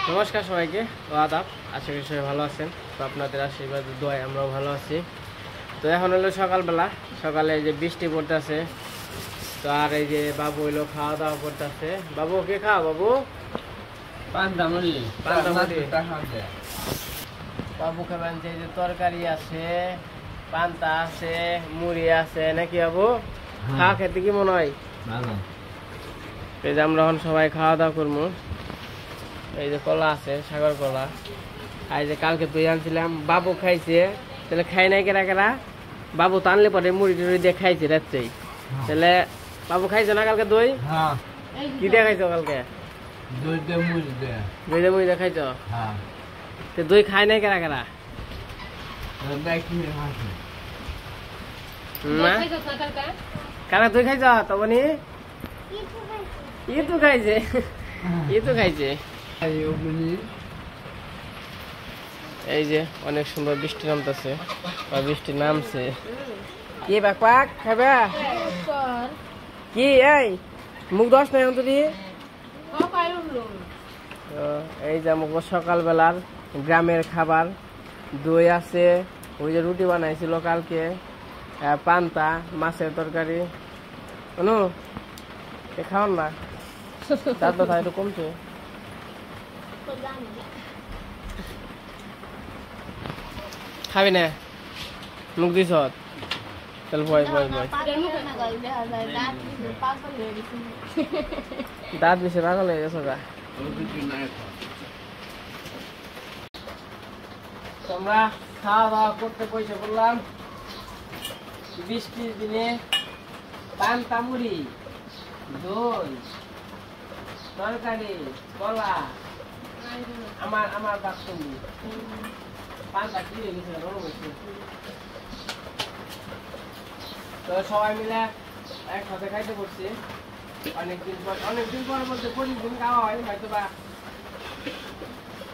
নমস্কার সবাইকে ও আদাব। আশা করি সবাই ভালো আছেন। তো আপনাদের আশীর্বাদ দোয়ায় আমরাও ভালো আছি। তো এখন হলো সকালবেলা, সকালে এই যে বৃষ্টি পড়তেছে। তো আর এই যে বাবু হইলো খাওয়া দাওয়া করতেছে। বাবু কে খাওয়া বাবু? বাবু খাবেন যে তরকারি আছে, পান্তা আছে, মুড়ি আছে নাকি বাবু? খাওয়া খেতে কি মনে হয়? এই যে আমরা এখন সবাই খাওয়া দাওয়া করবো। এই যে কলা আছে, সাগর কলা। আর যে কালকে দই আনছিলাম, বাবু খাইছে। তাহলে খাই নাই কেরা কেরা? বাবু তো আনলে পরে মুড়ি টুড়ি দিয়ে খাইছে রাত্রেই। তাহলে বাবু খাইছো না কালকে দই? কি দিয়ে খাইছো কালকে? দই দিয়ে মুড়ি দিয়ে খাইছো? তো দই খাই নাই কেরা কেরা? না কারা দই খাইছ? তবনি ই তো খাইছে, ই তো খাইছে। এই যে অনেক সুন্দর বৃষ্টি নামতেছে, বৃষ্টি নামছে। কি বাক খাবে কি? এই মুখ দশ নাই অন্তরি। এই যে মুখ সকালবেলার গ্রামের খাবার, দই আছে, ওই যে রুটি বানাইছিল কালকে, পান্তা, মাছের তরকারি। অনু খাওয়ান না, দাঁত ব্যথা একটু কমছে। খাবি না? মুখ দিস তাহলে ভয় ভয় ভয় দাঁত বেশি পাগল হয়ে গেছো গা। তোমরা খাওয়া দাওয়া করতে পয়সা বললাম। বৃষ্টির দিনে পান্তা মুড়ি, দই, তরকারি, কলা। আমার বাথরুম পান্তা কি হয়ে গেছে? তো সবাই মিলে একসাথে খাইতে পড়ছি। অনেকদিন পর বলতে 25 দিন খাওয়া হয় হয়তো বা।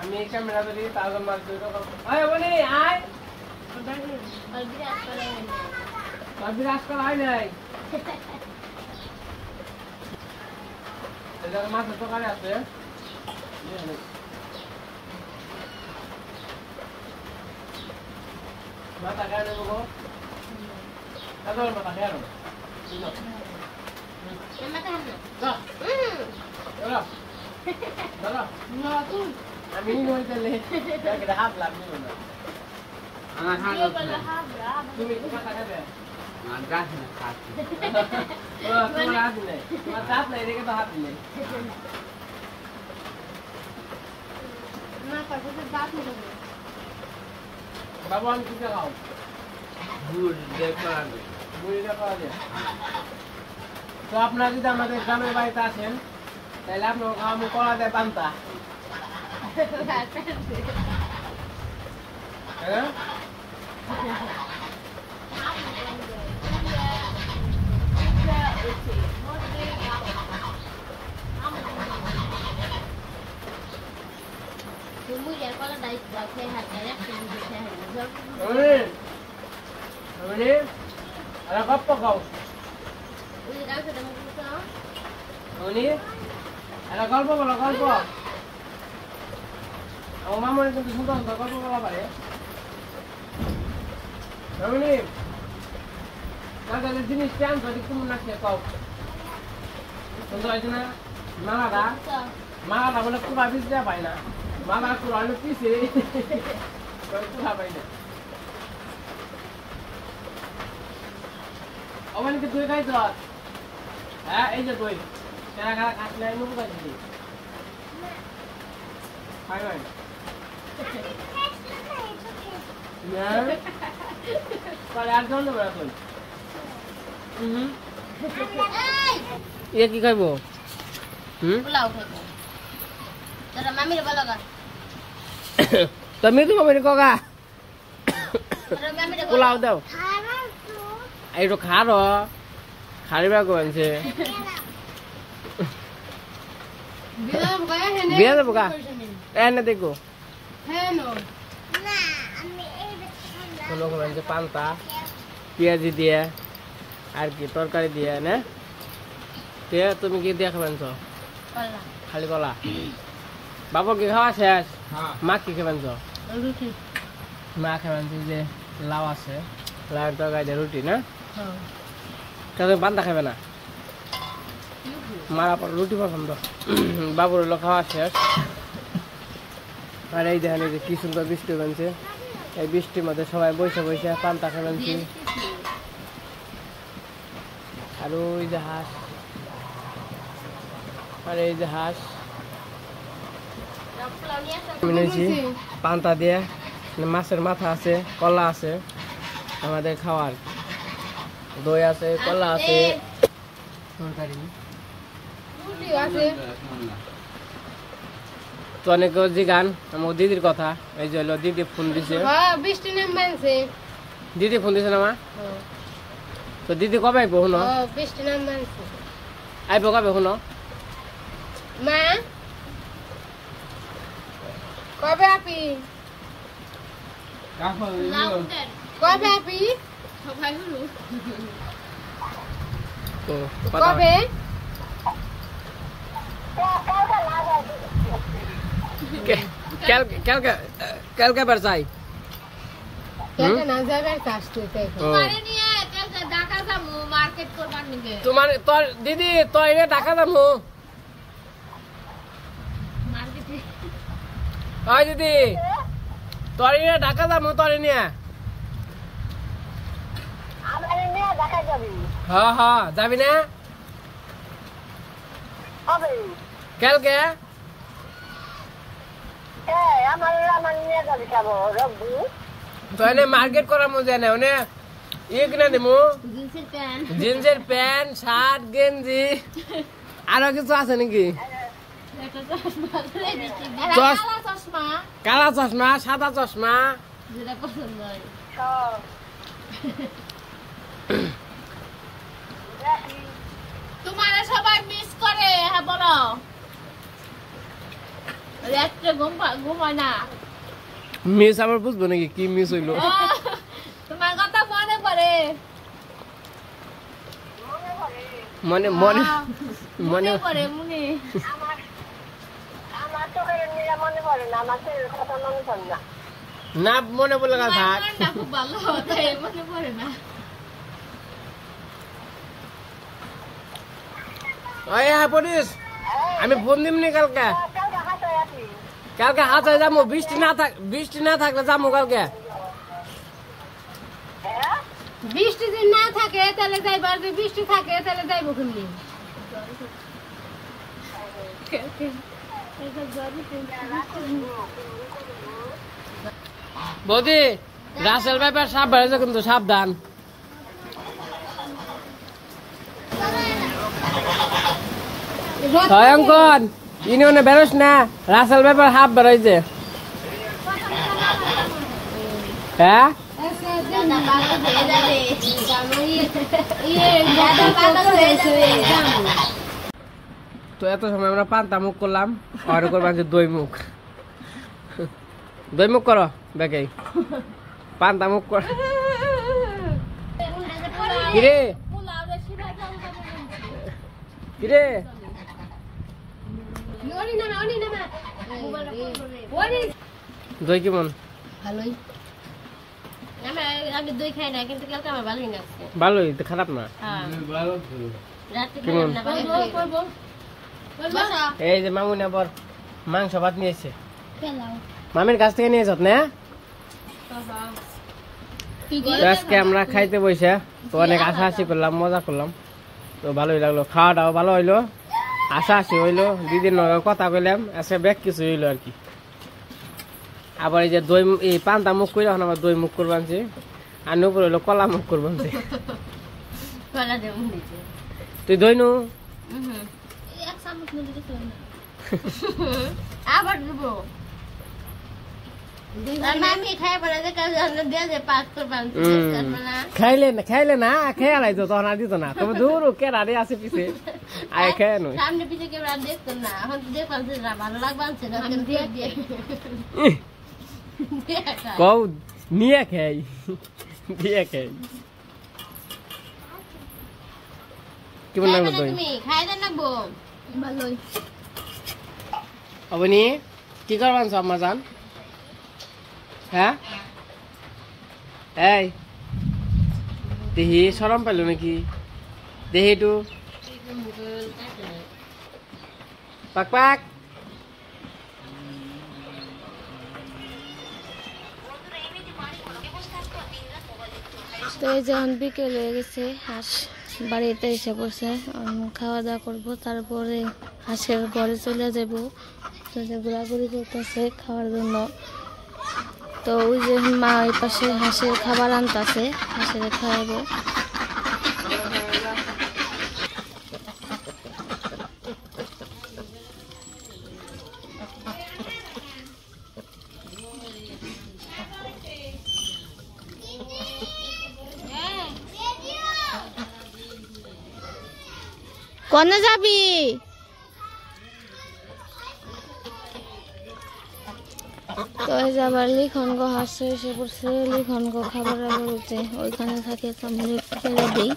আমি ক্যামেরা ধরি, তাহলে মাছ বলি আয় বিরাজ করা হয় নাই। মাছের তরকারি আছে, মাথা খেয়ে নেবো গো। মাথা খেয়ে আমি হাত লাগবে না। তুমি মাথা খাবে? তোমার হাত নেই, তোমার দাঁত নেই, রেখে তো হাত নেই। বাবু আমি কি খাও? তো আপনারা যদি আমাদের গ্রামের বাড়িতে আসেন, তাহলে আপনার আমি কলা দেয় পান্তা। হ্যাঁ গপ্প খাও, গল্প বলো, গল্প। আমার মামনি কিন্তু সুন্দর সুন্দর গল্প বলা পারে। জিনিস চান তুমি না খেয়ে খাও, সুন্দর হয়েছে না? মালাটা বলে কুড়া পিস দেওয়া পাই না, মালা কুড়া হলে পিসে কুড়া পাই না। অমানকে দই খাইছ? হ্যাঁ এই যে দই কেনা খারা কাটলে মুখ খাইছি খাই ভাই। কি খাইব? তুমি তো মামির কগা পোলাও দাও এইটো খার খারিবা কইছে বিয়া দেবো গা এনে দেখো পান্তা পেঁয়াজি দিয়ে আর কি তরকারি দিয়ে না। তুমি কি দিয়ে খাবেন? খালি কলা বাবু কি খাওয়া শেষ? হ্যাঁ মা কি খাবেন তো? রুটি। মা খাবেন যে লাউ আছে, লাউয়ের তরকারি দিয়ে রুটি না? হ্যাঁ। তাহলে বান্দা খাবে না? মার আবার রুটি পছন্দ। বাবুর হলো খাওয়া শেষ। আর এই দেখেন এই যে কি সুন্দর বৃষ্টি বানছে, এই বৃষ্টির মধ্যে সবাই বসে বসে পান্তা খাবেনছি। আর ওই যে হাঁস, আর এই যে হাঁস নিয়েছি পান্তা দিয়ে, মাছের মাথা আছে, কলা আছে, আমাদের খাওয়ার দই আছে, কলা আছে, তরকারি তো অনেক গান আমার দিদির কথা। এই যে হলো দিদি ফোন দিছে, বৃষ্টি নামছে। দিদি ফোন দিছে না মা? তো দিদি কবে আইবো শুনো? বৃষ্টি নামছে। আইবো কবে শুনো? মা কবে আপি? কবে আপি? তো কবে? কালকে বার চাই। কালকে না যাবে কাজতে তাই। তোমার তোর দিদি তোর এটা ঢাকা যাবো। ওই দিদি তোর এটা ঢাকা যাবো, তোর নিয়ে। হ্যাঁ হ্যাঁ যাবি না কালকে? তো এনে মার্কেট করার মধ্যে না ওনে ইয়ে কিনা দেবো, জিন্সের প্যান্ট, শার্ট, গেঞ্জি, আরো কিছু আছে নাকি? কালা চশমা, সাদা চশমা, তোমার সবাই মিস করে। হ্যাঁ বলো, রাত্রে ঘুমায় না। মিস আবার বুঝবো নাকি কি মিস হইলো? তোমার কথা মনে পড়ে। মনে মনে মনে পড়ে মনে। না মনে পড়লে থাক। খুব ভালো তাই মনে পড়ে না। পড়িস আমি ফোন দিমনি কালকে। কালকে হাত হয়ে যাবো, বৃষ্টি না থাকলে যাবো কালকে। বৃষ্টি যদি না থাকে তাহলে যাইব, আর যদি বৃষ্টি থাকে তাহলে যাইব কেমনি? বৌদি রাসেল ব্যাপার সাপ বেড়েছে কিন্তু সাবধান। ভয়ঙ্কর ইউনিয়নে বেরোস না, রাসেল ব্যাপার হাফ বেরোইছে। হ্যাঁ তো এত সময় আমরা পান্তা মুখ করলাম, আর করবো দই মুখ। দই মুখ করো বেকে, পান্তা মুখ কর। কিরে কিরে দই কেমন? ভালোই। আমি দই খাই না, কিন্তু কালকে আমার ভালোই লাগছে। ভালোই তো, খারাপ না। কেমন? এই যে মামুন আবার মাংস ভাত নিয়েছে, মামির কাছ থেকে নিয়েছ না? আজকে আমরা খাইতে বসে তো অনেক হাসাহাসি করলাম, মজা করলাম, তো ভালোই লাগলো। খাওয়াটাও ভালো হইলো, হাসাহাসি হইলো, দিদির নগে কথা কইলাম, আজকে ব্যাগ কিছু হইলো আর কি। আবার এই যে দই, এই পান্তা মুখ করে এখন আবার দই মুখ করবানছি, আর নুপুর হইলো কলা মুখ করবানছি। তুই দই নু আবার দেবো। খাইলে না খেয়ে আলাই তো তখন আর দিত না, তবে দূর কেরা রে আছে পিছে আয় খেয়ে নই সামনে পিছে কেউ আর দেখতো না, এখন দেখলাম ভালো লাগছে না, কও নিয়ে খাই দিয়ে খাই। কেমন লাগলো দই? তুমি খাই দেন না বউ? ভালোই। অবনি কি করবেন আম্মা জান? হ্যাঁ এই দেহি শরম পেল নাকি? দেহি একটু পাক পাক। তো এই যখন বিকেল হয়ে গেছে, হাঁস বাড়িতে এসে পড়ছে, খাওয়া দাওয়া করবো, তারপরে হাঁসের ঘরে চলে যাবো। তো যে ঘোরাঘুরি করতেছে খাওয়ার জন্য। তো ওই যে মা ওই পাশে হাঁসের খাবার আনতেছে, হাঁসের খাওয়াবো। কোনে যাবি? তো এই যে আবার লিখনগ হাসছে এসে পড়ছে। লিখনগ খাবার বলছে ওইখানে থাকে, সামনে ফেলে দিই।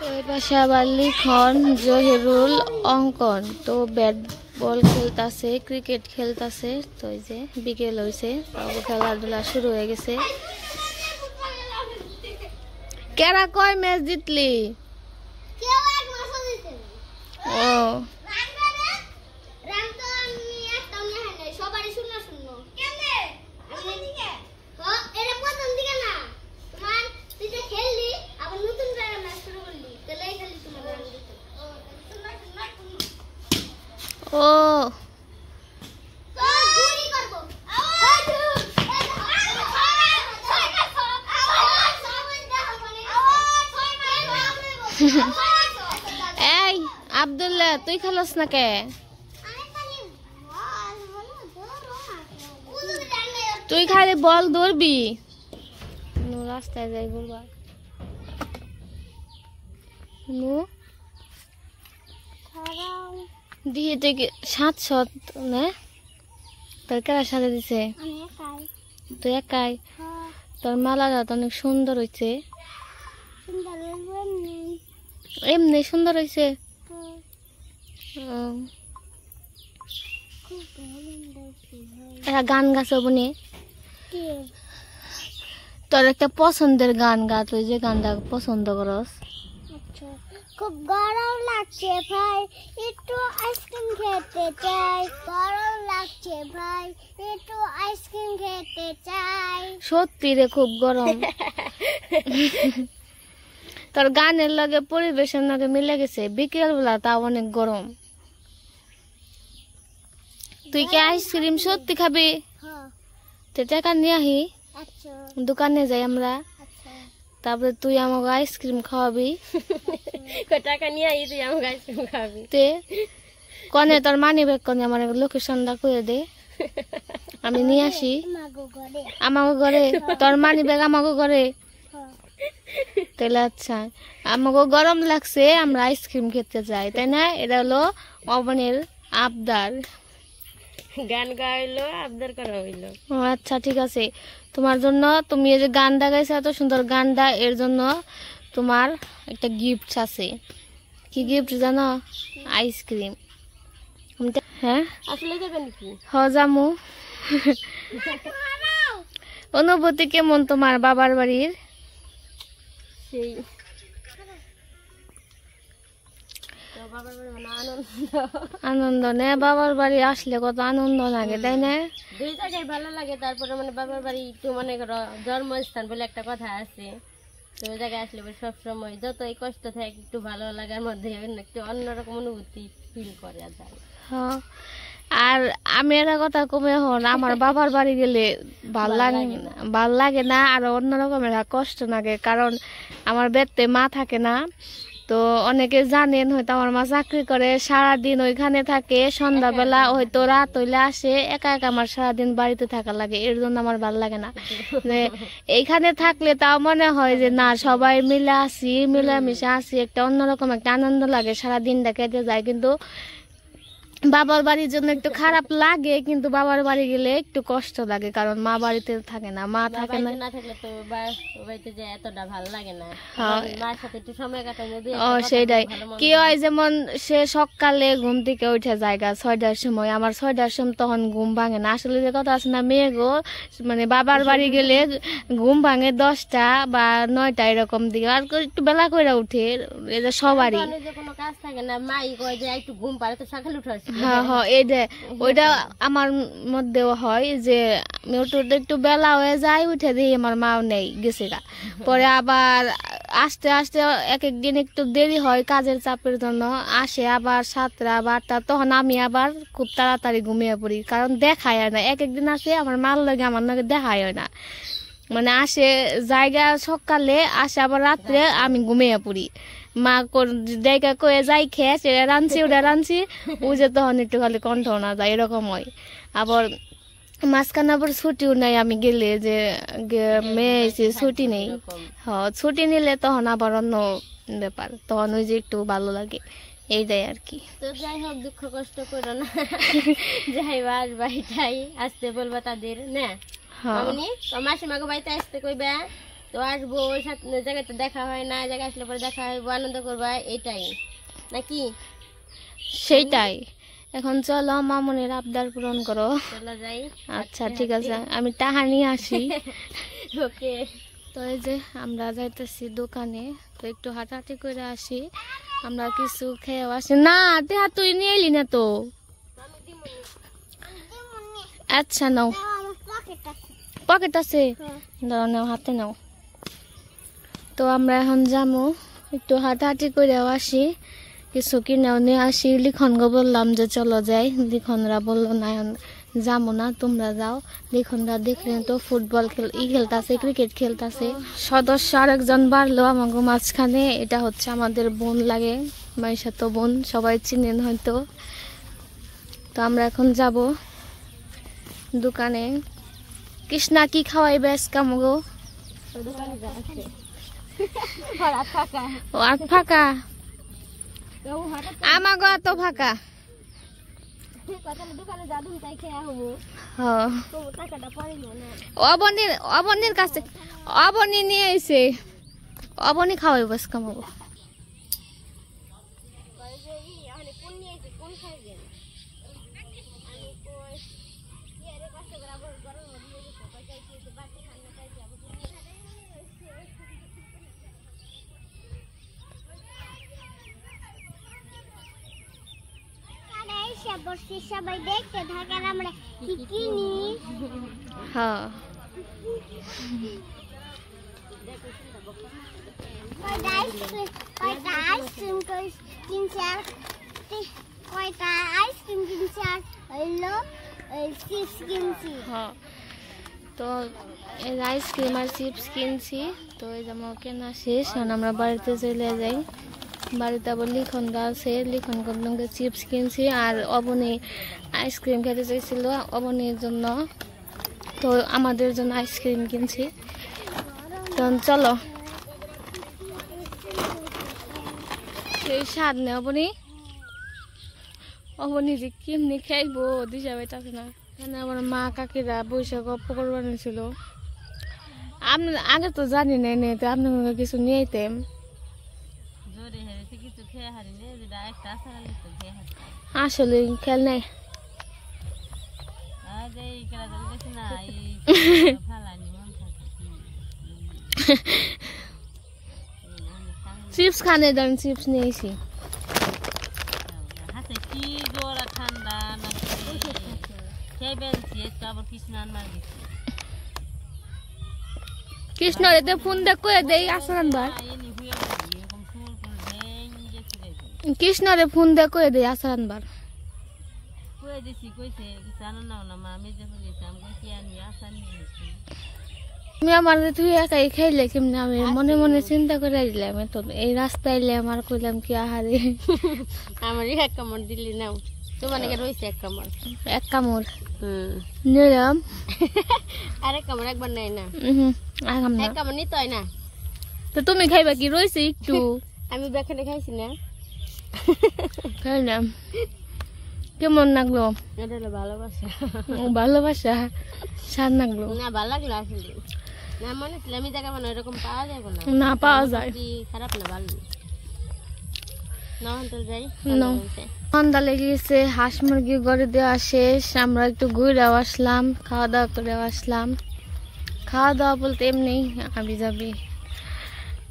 এই পাশে আবার লিখন, জহিরুল, অঙ্কন। তো ব্যাট বল খেলতেছে, ক্রিকেট খেলতেছে। তো এই যে বিকেল হয়েছে, খেলাধুলা শুরু হয়ে গেছে। কেরা কয় ম্যাচ জিতলি? ও ও এই আব্দুল্লাহ, তুই খেলস না কে? তুই খালি বল ধরবি। রাস্তায় যাই বলবা দিয়ে থেকে 700 নে তোর কেরা সাজা দিছে? তুই একাই? তোর মালাটা তো অনেক সুন্দর হয়েছে। এমনি সুন্দর হয়েছে। এরা গান গাছ বনে, তোর একটা পছন্দের গান গা, তুই যে গানটা পছন্দ করস। খুব গরম লাগছে ভাই, একটু আইসক্রিম খেতে চাই। গরম লাগছে ভাই, একটু আইসক্রিম খেতে চাই। সত্যি রে খুব গরম। তোর গানের লগে পরিবেশের লগে মিলে গেছে। বিকেল বেলা তাও অনেক গরম। তুই কি আইসক্রিম সত্যি খাবি? তো টাকা নিয়ে আহি, দোকানে যাই আমরা, তারপরে তুই আমাকে আইসক্রিম খাওয়াবি। টাকা নিয়ে আই, তুই আমাকে আইসক্রিম খাওয়াবি। তে কনে তোর মানি ব্যাগ কনে আমার লোকেশনটা করে দে, আমি নিয়ে আসি। আমাকে ঘরে? তোর মানি ব্যাগ আমাকে ঘরে? তাহলে আচ্ছা, আমাকে গরম লাগছে, আমরা আইসক্রিম খেতে যাই, তাই না? এটা হলো অবনের আবদার। গান গাইলো, আবদার করা হইলো। ও আচ্ছা ঠিক আছে, তোমার জন্য, তুমি এই যে গানটা গাইছো এত সুন্দর গানটা, এর জন্য তোমার একটা গিফট আছে। কি গিফট জানো? আইসক্রিম। হ্যাঁ আসলে যাবে নাকি? হ জামু। অনুভূতি কেমন তোমার বাবার বাড়ির? সেই আনন্দ নে, বাবার বাড়ি আসলে কত আনন্দ লাগে, তাই না? দুই জায়গায় ভালো লাগে। তারপরে মানে বাবার বাড়ি একটু মনে করো জন্মস্থান বলে একটা কথা আছে, তো ওই জায়গায় আসলে সবসময় যতই কষ্ট থাকে একটু ভালো লাগার মধ্যে একটু অন্যরকম অনুভূতি ফিল করা যায়। আর আমি একটা কথা কমে হন, আমার বাবার বাড়ি গেলে ভাল লাগে না, আর অন্যরকমের কষ্ট লাগে, কারণ আমার বেতে মা থাকে না। তো অনেকে জানেন হয়তো আমার মা চাকরি করে, সারাদিন ওইখানে থাকে, সন্ধ্যাবেলা হয়তো রাত হইলে আসে, একা একা আমার সারাদিন বাড়িতে থাকা লাগে, এর জন্য আমার ভালো লাগে না। এইখানে থাকলে তাও মনে হয় যে না সবাই মিলে আসি, মিলেমিশে আসি, একটা অন্যরকম একটা আনন্দ লাগে, সারাদিনটা কেটে যায়। কিন্তু বাবার বাড়ির জন্য একটু খারাপ লাগে, কিন্তু বাবার বাড়ি গেলে একটু কষ্ট লাগে, কারণ মা বাড়িতে থাকে না, মা থাকে না। না থাকলে তো বাড়িতে যে এতটা ভালো লাগে না, হ্যাঁ। মার সাথে একটু সময় কাটানো দিয়ে ও সেটাই কি হয়, যেমন সে সকালে ঘুম থেকে উঠে জায়গা 6টার সময়, আমার 6টার সময় তখন ঘুম ভাঙে না। আসলে যে কথা আছে না, মেয়ে গো মানে বাবার বাড়ি গেলে ঘুম ভাঙে 10টা বা 9টা এরকম দিকে, আর একটু বেলা করে উঠে, এই যে সবারই কোনো কাজ থাকে না, মাই কয় যে একটু ঘুম পারে তো সকালে উঠে। হ্যাঁ হ্যাঁ, এইটা ওইটা আমার মধ্যেও হয় যে একটু বেলা হয়ে যায়, উঠে দিই আমার মাও নেই গেছে গা, পরে আবার আস্তে আস্তে এক একদিন একটু দেরি হয় কাজের চাপের জন্য, আসে আবার 7টা বা 8টা, তখন আমি আবার খুব তাড়াতাড়ি ঘুমিয়ে পড়ি, কারণ দেখায় না। এক একদিন আসে আমার মার লাগে আমার নাকি দেখায় না, মানে আসে জায়গা সকালে, আসে আবার রাত্রে আমি ঘুমিয়ে পড়ি। মা দেখা কয়ে যাই খেয়ে সেটা রাঁধছি ওটা রাঁধছি, ও যে তখন একটু খালি কণ্ঠ না যায়, এরকম হয়। আবার মাঝখানে আবার ছুটিও নাই, আমি গেলে যে মেয়ে এসে ছুটি নেই, হ্যাঁ ছুটি নিলে তখন আবার অন্য ব্যাপার, তখন ওই যে একটু ভালো লাগে, এইটাই আর কি। তো যাই হোক, দুঃখ কষ্ট করো না, যাইবা আসবা, এটাই আসতে বলবা তাদের না। মাসিমাকে বাড়িতে আসতে কইবা, তো আসবো, ওই জায়গাতে দেখা হয় না, জায়গায় আসলে পরে দেখা হইব, আনন্দ করবা, এটাই নাকি? সেইটাই। এখন চলো মামুনের আবদার পূরণ করো। চলো যাই। আচ্ছা ঠিক আছে, আমি টাকা নিয়ে আসি। ওকে। তো এই যে আমরা যাইতেছি দোকানে, তো একটু হাঁটাহাঁটি করে আসি, আমরা কিছু খেয়েও আসি। না টেহা তুই নিয়ে এলি না তো। আচ্ছা নাও, পকেট আছে, দাও নাও, হাতে নাও। তো আমরা এখন যাবো, একটু হাঁটাহাঁটি করেও আসি, কিছু কিনেও নিয়ে আসি। লিখনকে বললাম যে চলো যাই, লিখনরা বললো না যাবো না, তোমরা যাও। লিখনরা দেখলে তো ফুটবল খেলতেছে, ক্রিকেট খেলতেছে। সদস্য আরেকজন বাড়লো আমাকে মাঝখানে, এটা হচ্ছে আমাদের বোন লাগে, মাইশা তো বোন, সবাই চিনেন হয়তো। তো আমরা এখন যাব দোকানে। কৃষ্ণা কি খাওয়াইবে আজকামগো? ও আর ফাঁকা, আমাগো এত ফাঁকা। অবনীর কাছে, অবনী নিয়ে এসে অবনী খাওয়াইব আজকামগো। সবাই দেখতে থাকেন আমরা কি কিনি। হ্যাঁ কয়টা আইসক্রিম কিনছে, আর কয়টা আইসক্রিম কিনছে, আর হইলো চিপস কিনছি। হ্যাঁ, তো এই আইসক্রিম আর চিপস কিনছি। তো এই যে আমার কেনা শেষ, এখন আমরা বাড়িতে চলে যাই। বাড়িতে আবার লিখন আছে, লিখন চিপস কিনছি, আর অবনী আইসক্রিম খেতে চাইছিল অবনীর জন্য, তো আমাদের জন্য আইসক্রিম কিনছি। তো চলো, সেই স্বাদ নেই অবনী, অবনী যে কেমনি খাইবো দিশা পাইতাছে না। এখানে আমার মা কাকিরা বৈশাখ পকর বানিয়েছিল, আপনি আগে তো জানি না, তো আপনার কিছু নিয়ে আইতেম। আসলে খেল নাই, চিপস খানে দাম, চিপস নিয়েছি। কৃষ্ণ রে ফোন দেখ দেই আসরান বার, কৃষ্ণরে ফোন দেখ দেই আসরান বার। তুমি আমার তুই একাই খাইলে কেমনি, আমি মনে মনে চিন্তা করে দিলাম, তো এই রাস্তায় এলে আমার কইলাম কি আহারে আমার এক কামড় দিলি নাও, তোমার রয়েছে এক কামড়, এক কামড় নিলাম, আরেক কামড় একবার নেই না, এক কামড় নিতে হয় না। তো তুমি খাইবা কি রয়েছে একটু? আমি বেখানে খাইছি না, খাইলাম। কেমন লাগলো? এটা হলো ভালোবাসা। ভালোবাসা স্বাদ লাগলো না, ভালো লাগলো আসলে। না মনে ছিল আমি জায়গা মানে এরকম পাওয়া যাবে না। না পাওয়া যায়। খারাপ না, ভালো না। অন্তর যাই ঠান্ডা লেগে গেছে, হাঁস মুরগি ঘরে দেওয়া শেষ, আমরা একটু ঘুরেও আসলাম, খাওয়া দাওয়া করেও আসলাম। খাওয়া দাওয়া বলতে এমনি আবি যাবি।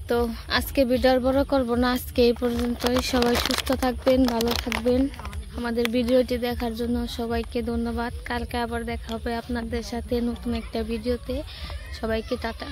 তো আজকে ভিডিও বড় করবো না, আজকে এই পর্যন্তই। সবাই সুস্থ থাকবেন, ভালো থাকবেন। আমাদের ভিডিওটি দেখার জন্য সবাইকে ধন্যবাদ। কালকে আবার দেখা হবে আপনাদের সাথে নতুন একটা ভিডিওতে। সবাইকে টাটা।